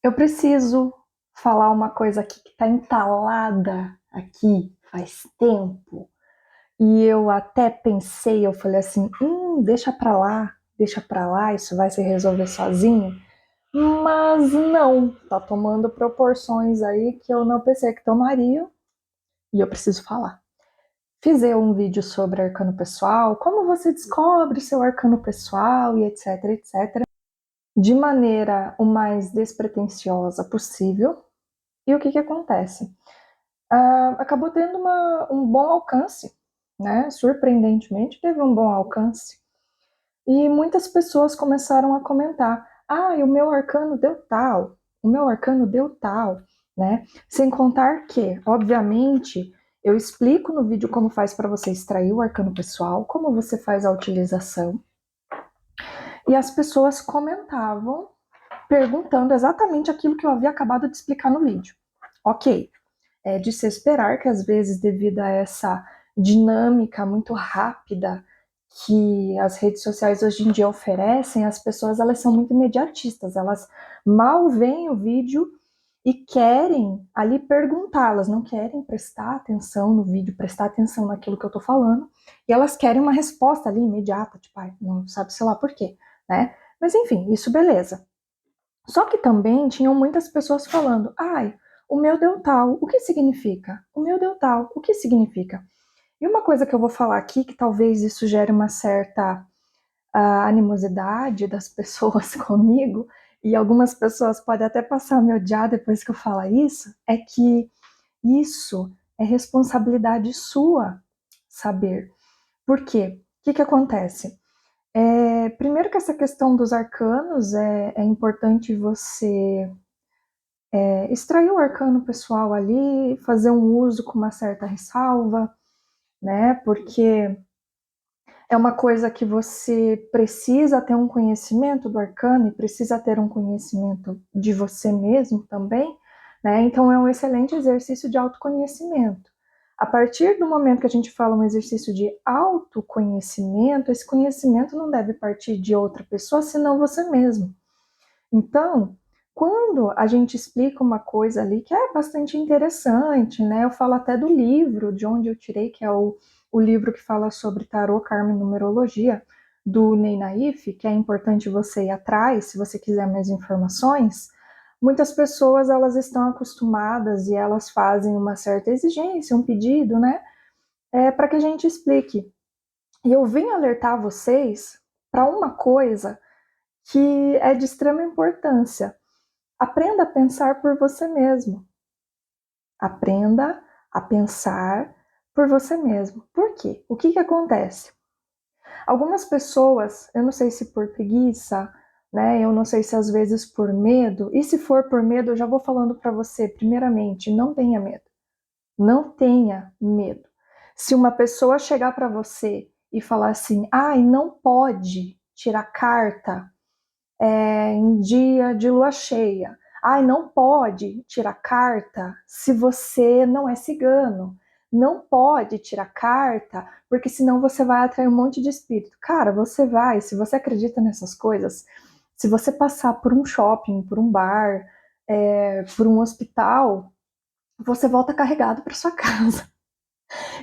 Eu preciso falar uma coisa aqui que está entalada aqui faz tempo. E eu até pensei, eu falei assim, deixa pra lá, isso vai se resolver sozinho. Mas não, tá tomando proporções aí que eu não pensei que tomariam e eu preciso falar. Fiz eu um vídeo sobre arcano pessoal, como você descobre seu arcano pessoal e etc, etc, de maneira o mais despretensiosa possível. E o que acontece? Acabou tendo um bom alcance, né? Surpreendentemente, teve um bom alcance. E muitas pessoas começaram a comentar: ah, o meu arcano deu tal, o meu arcano deu tal, né? Sem contar que, obviamente, eu explico no vídeo como faz para você extrair o arcano pessoal, como você faz a utilização. E as pessoas comentavam, perguntando exatamente aquilo que eu havia acabado de explicar no vídeo. Ok, é de se esperar que às vezes, devido a essa dinâmica muito rápida que as redes sociais hoje em dia oferecem, as pessoas elas são muito imediatistas, elas mal veem o vídeo e querem ali perguntar, elas não querem prestar atenção no vídeo, prestar atenção naquilo que eu tô falando, e elas querem uma resposta ali imediata, tipo, não sabe sei lá por quê, né? Mas enfim, isso beleza. Só que também tinham muitas pessoas falando, o meu deu tal, o que significa? O meu deu tal, o que significa? E uma coisa que eu vou falar aqui, que talvez isso gere uma certa animosidade das pessoas comigo, e algumas pessoas podem até passar a me odiar depois que eu falar isso, é que isso é responsabilidade sua saber. Por quê? O que acontece? Primeiro que essa questão dos arcanos é importante você extrair o arcano pessoal ali, fazer um uso com uma certa ressalva, né? Porque é uma coisa que você precisa ter um conhecimento do arcano e precisa ter um conhecimento de você mesmo também, né? Então é um excelente exercício de autoconhecimento. A partir do momento que a gente fala um exercício de autoconhecimento, esse conhecimento não deve partir de outra pessoa, senão você mesmo. Então, quando a gente explica uma coisa ali que é bastante interessante, né? Eu falo até do livro, de onde eu tirei, que é o livro que fala sobre tarô, karma e numerologia, do Ney Naif, que é importante você ir atrás, se você quiser mais informações. Muitas pessoas, elas estão acostumadas e elas fazem uma certa exigência, um pedido, né? Para que a gente explique. E eu vim alertar vocês para uma coisa que é de extrema importância. Aprenda a pensar por você mesmo. Aprenda a pensar por você mesmo. Por quê? O que acontece? Algumas pessoas, eu não sei se por preguiça, né? Eu não sei se às vezes por medo. E se for por medo, eu já vou falando para você, primeiramente, não tenha medo. Não tenha medo. Se uma pessoa chegar para você e falar assim, não pode tirar carta em dia de lua cheia. Não pode tirar carta se você não é cigano. Não pode tirar carta, porque senão você vai atrair um monte de espírito. Cara, você vai, se você acredita nessas coisas, se você passar por um shopping, por um bar, por um hospital, você volta carregado para sua casa.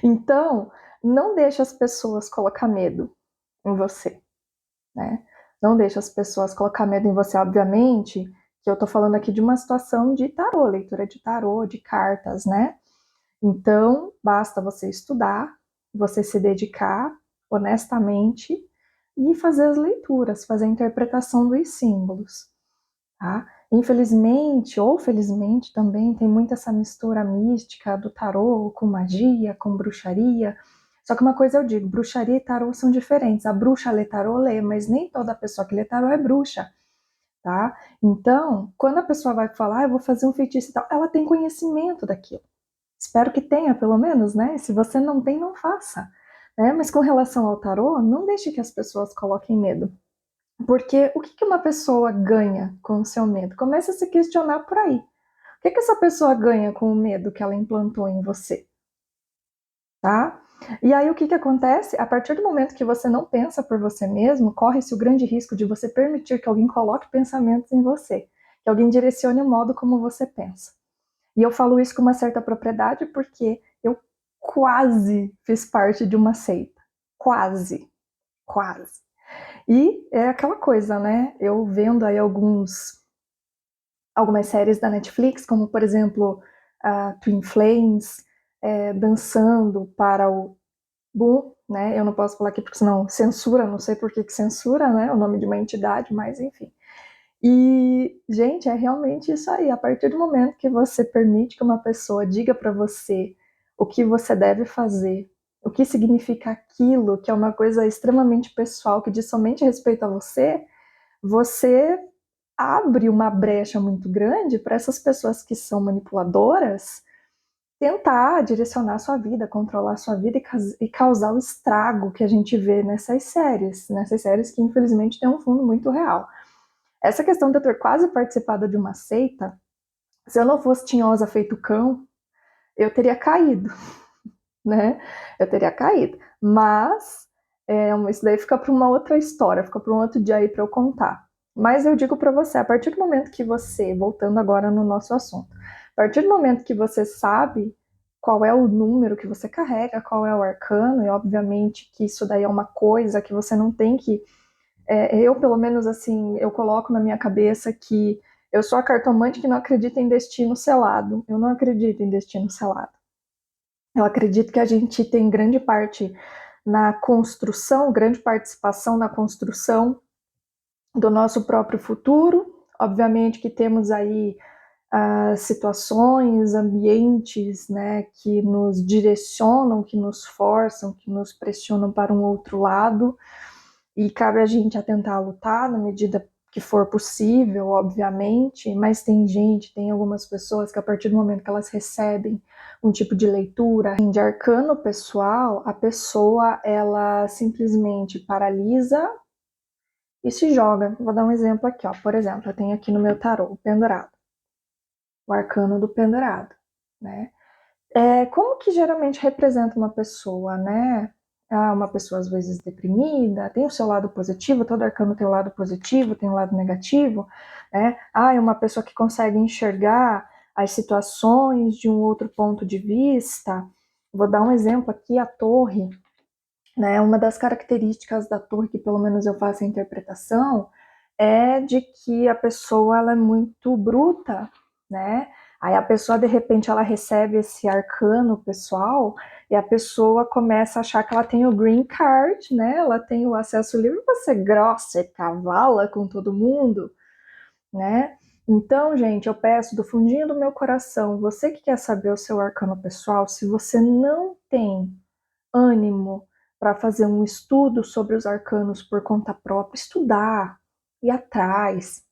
Então, não deixe as pessoas colocar medo em você, né? Não deixe as pessoas colocar medo em você, obviamente, que eu tô falando aqui de uma situação de tarô, leitura de tarô, de cartas, né? Então, basta você estudar, você se dedicar honestamente e fazer as leituras, fazer a interpretação dos símbolos, tá? Infelizmente, ou felizmente também, tem muito essa mistura mística do tarô com magia, com bruxaria. Só que uma coisa eu digo, bruxaria e tarô são diferentes. A bruxa lê tarô, lê, mas nem toda pessoa que lê tarô é bruxa, tá? Então, quando a pessoa vai falar, eu vou fazer um feitiço e tal, ela tem conhecimento daquilo. Espero que tenha, pelo menos, né? Se você não tem, não faça. Né? Mas com relação ao tarô, não deixe que as pessoas coloquem medo. Porque o que uma pessoa ganha com o seu medo? Começa a se questionar por aí. O que essa pessoa ganha com o medo que ela implantou em você? Tá? E aí o que acontece? A partir do momento que você não pensa por você mesmo, corre-se o grande risco de você permitir que alguém coloque pensamentos em você. que alguém direcione o modo como você pensa. E eu falo isso com uma certa propriedade porque eu quase fiz parte de uma seita. Quase. Quase. E é aquela coisa, né? Eu vendo aí algumas séries da Netflix, como por exemplo Twin Flames, dançando para o Boom, né? Eu não posso falar aqui porque senão censura, não sei por que censura, né? O nome de uma entidade, mas enfim. E, gente, é realmente isso aí. A partir do momento que você permite que uma pessoa diga para você o que você deve fazer, o que significa aquilo, que é uma coisa extremamente pessoal, que diz somente respeito a você, você abre uma brecha muito grande para essas pessoas que são manipuladoras tentar direcionar a sua vida, controlar a sua vida e causar o estrago que a gente vê nessas séries que infelizmente têm um fundo muito real. Essa questão de eu ter quase participado de uma seita, se eu não fosse tinhosa feito cão, eu teria caído, né? Eu teria caído. Mas isso daí fica para uma outra história, fica para um outro dia aí para eu contar. Mas eu digo para você, a partir do momento que você, voltando agora no nosso assunto, a partir do momento que você sabe qual é o número que você carrega, qual é o arcano, e obviamente que isso daí é uma coisa que você não tem que eu, pelo menos, assim, eu coloco na minha cabeça que eu sou a cartomante que não acredita em destino selado. Eu não acredito em destino selado. Eu acredito que a gente tem grande parte na construção, grande participação na construção do nosso próprio futuro. Obviamente que temos aí situações, ambientes, né, que nos direcionam, que nos forçam, que nos pressionam para um outro lado. E cabe a gente a tentar lutar na medida que for possível, obviamente, mas tem algumas pessoas que a partir do momento que elas recebem um tipo de leitura de arcano pessoal, a pessoa ela simplesmente paralisa e se joga. Vou dar um exemplo aqui, ó. Por exemplo, eu tenho aqui no meu tarô o pendurado, o arcano do pendurado, né? Como que geralmente representa uma pessoa, né? Uma pessoa às vezes deprimida, tem o seu lado positivo, todo arcano tem o lado positivo, tem o lado negativo, né? É uma pessoa que consegue enxergar as situações de um outro ponto de vista. Vou dar um exemplo aqui, a torre, né? Uma das características da torre, que pelo menos eu faço a interpretação, é de que a pessoa ela é muito bruta, né? Aí a pessoa, de repente, ela recebe esse arcano pessoal e a pessoa começa a achar que ela tem o green card, né? Ela tem o acesso livre para ser grossa e cavala com todo mundo, né? Então, gente, eu peço do fundinho do meu coração, você que quer saber o seu arcano pessoal, se você não tem ânimo para fazer um estudo sobre os arcanos por conta própria, estudar, ir atrás,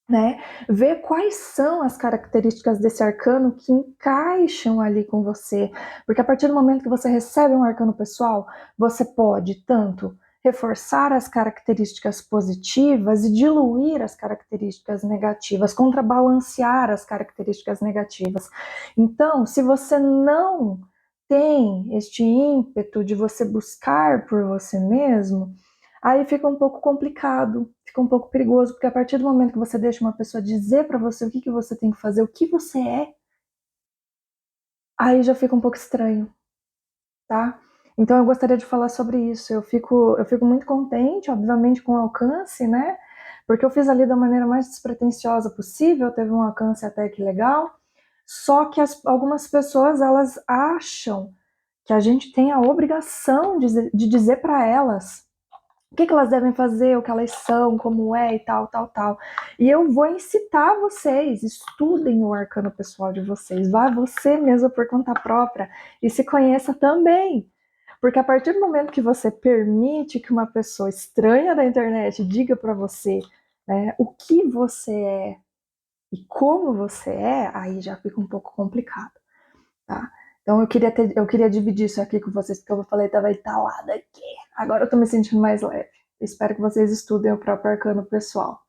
né? Ver quais são as características desse arcano que encaixam ali com você. Porque a partir do momento que você recebe um arcano pessoal, você pode tanto reforçar as características positivas e diluir as características negativas, contrabalancear as características negativas. Então, se você não tem este ímpeto de você buscar por você mesmo, aí fica um pouco complicado, fica um pouco perigoso, porque a partir do momento que você deixa uma pessoa dizer para você o que você tem que fazer, o que você é, aí já fica um pouco estranho, tá? Então eu gostaria de falar sobre isso. Eu fico muito contente, obviamente, com o alcance, né? Porque eu fiz ali da maneira mais despretensiosa possível, teve um alcance até que legal. Só que algumas pessoas, elas acham que a gente tem a obrigação de dizer para elas o que elas devem fazer, o que elas são, como é e tal, tal, tal. E eu vou incitar vocês, estudem o arcano pessoal de vocês, vá você mesmo por conta própria e se conheça também. Porque a partir do momento que você permite que uma pessoa estranha da internet diga para você, né, o que você é e como você é, aí já fica um pouco complicado, tá? Então eu queria dividir isso aqui com vocês, porque eu falei, tava entalada aqui. Agora eu tô me sentindo mais leve. Espero que vocês estudem o próprio arcano pessoal.